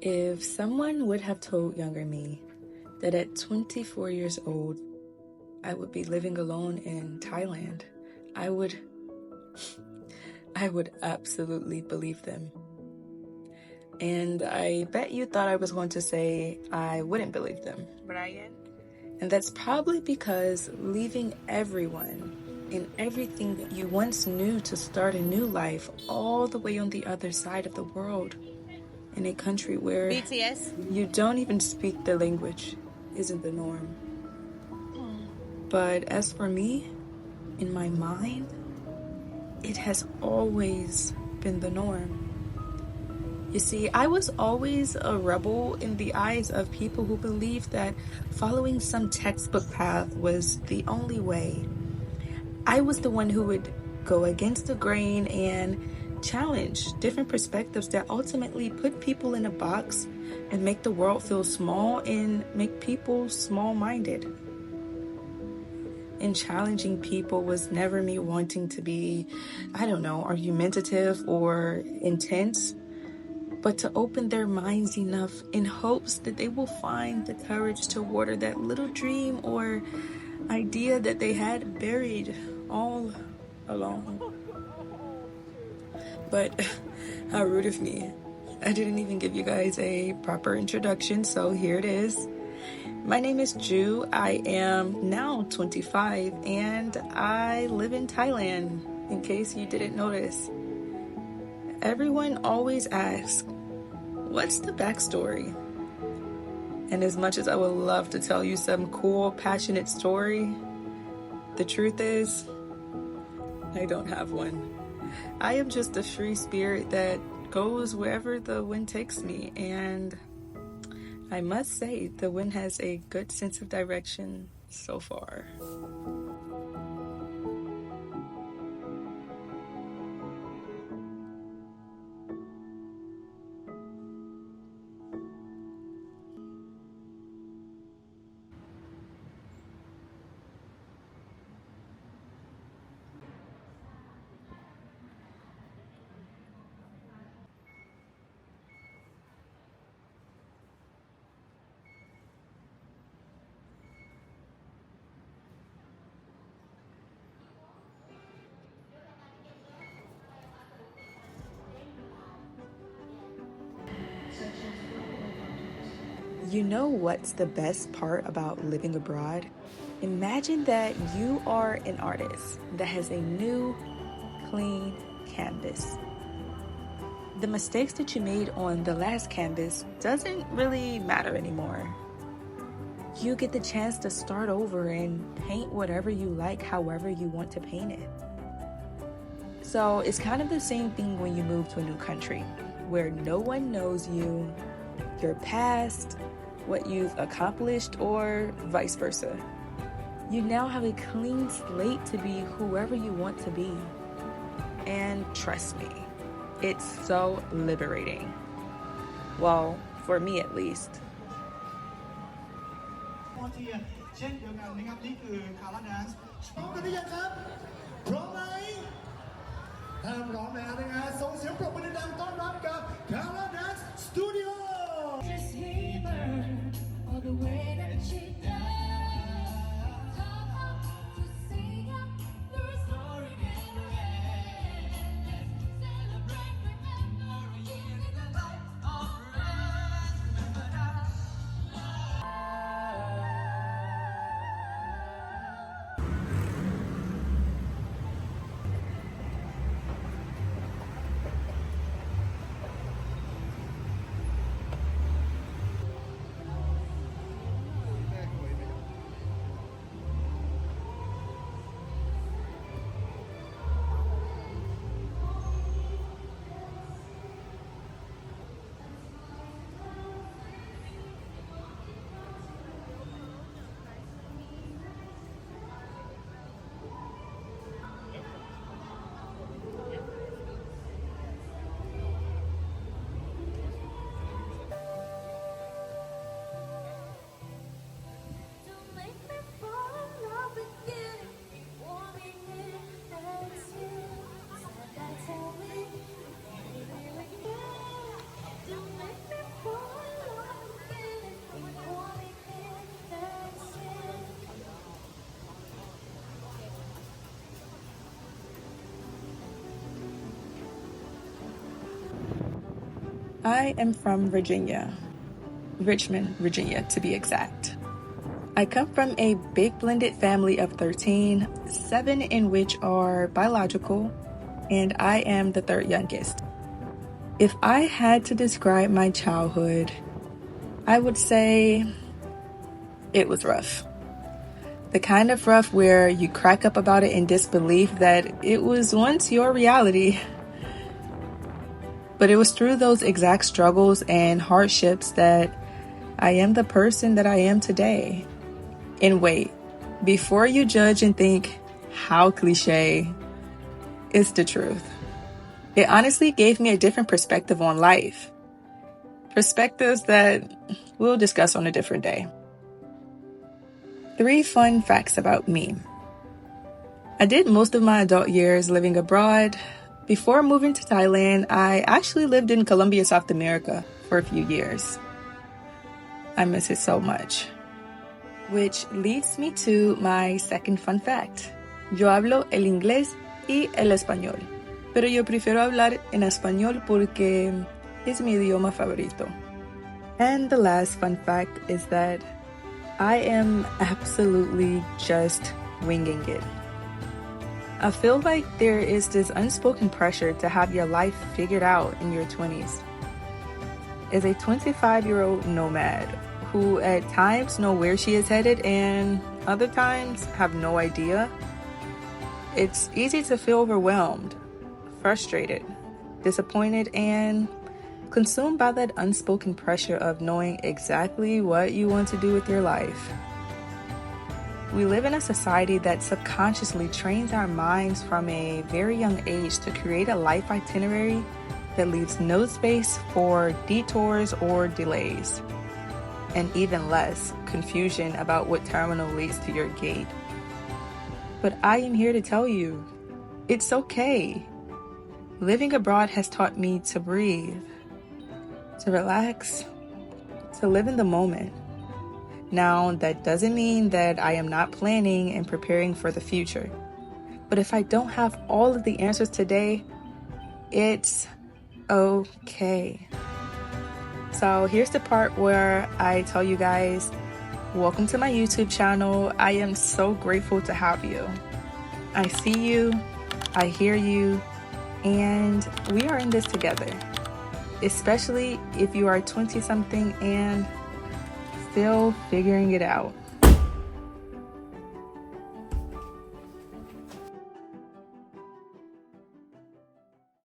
If someone would have told younger me that at 24 years old, I would be living alone in Thailand, I would absolutely believe them. And I bet you thought I was going to say I wouldn't believe them, Brian. And that's probably because leaving everyone and everything that you once knew to start a new life all the way on the other side of the world in a country where you don't even speak the language isn't the norm. But as for me, in my mind, it has always been the norm. You see, I was always a rebel in the eyes of people who believed that following some textbook path was the only way. I was the one who would go against the grain and challenge different perspectives that ultimately put people in a box and make the world feel small and make people small-minded. And challenging people was never me wanting to be, argumentative or intense, but to open their minds enough in hopes that they will find the courage to water that little dream or idea that they had buried all along. But how rude of me. I didn't even give you guys a proper introduction, so here it is. My name is Ju. I am now 25 and I live in Thailand, in case you didn't notice. Everyone always asks, what's the backstory? And as much as I would love to tell you some cool, passionate story, the truth is, I don't have one. I am just a free spirit that goes wherever the wind takes me, and I must say the wind has a good sense of direction so far. You know what's the best part about living abroad? Imagine that you are an artist that has a new, clean canvas. The mistakes that you made on the last canvas doesn't really matter anymore. You get the chance to start over and paint whatever you like, however you want to paint it. So it's kind of the same thing when you move to a new country, where no one knows you, your past, what you've accomplished, or vice versa. You now have a clean slate to be whoever you want to be. And trust me, it's so liberating. Well, for me at least. เช่นเดียวกันนะครับนี่คือคาราแดนซ์พร้อมกันหรือยังครับพร้อมไหมถ้าพร้อมแล้วนะฮะส่งเสียงปรบมือดังต้อนรับกับคาราแดนซ์สตูดิโอ ค I am from Virginia, Richmond, Virginia, to be exact. I come from a big blended family of 13, 7 in which are biological, and I am the third youngest. If I had to describe my childhood, I would say it was rough. The kind of rough where you crack up about it in disbelief that it was once your reality. But it was through those exact struggles and hardships that I am the person that I am today. And wait, before you judge and think, how cliche, it's the truth. It honestly gave me a different perspective on life. Perspectives that we'll discuss on a different day. 3 fun facts about me. I did most of my adult years living abroad. Before moving to Thailand, I actually lived in Colombia, South America for a few years. I miss it so much. Which leads me to my second fun fact. Yo hablo el inglés y el español, pero yo prefiero hablar en español porque es mi idioma favorito. And the last fun fact is that I am absolutely just winging it. I feel like there is this unspoken pressure to have your life figured out in your 20s. As a 25-year-old nomad who at times know where she is headed and other times have no idea, it's easy to feel overwhelmed, frustrated, disappointed, and consumed by that unspoken pressure of knowing exactly what you want to do with your life. We live in a society that subconsciously trains our minds from a very young age to create a life itinerary that leaves no space for detours or delays, and even less confusion about what terminal leads to your gate. But I am here to tell you, it's okay. Living abroad has taught me to breathe, to relax, to live in the moment. Now, that doesn't mean that I am not planning and preparing for the future. But if I don't have all of the answers today, it's okay. So here's the part where I tell you guys, welcome to my YouTube channel. I am so grateful to have you. I see you, I hear you, and we are in this together. Especially if you are 20-something and still figuring it out.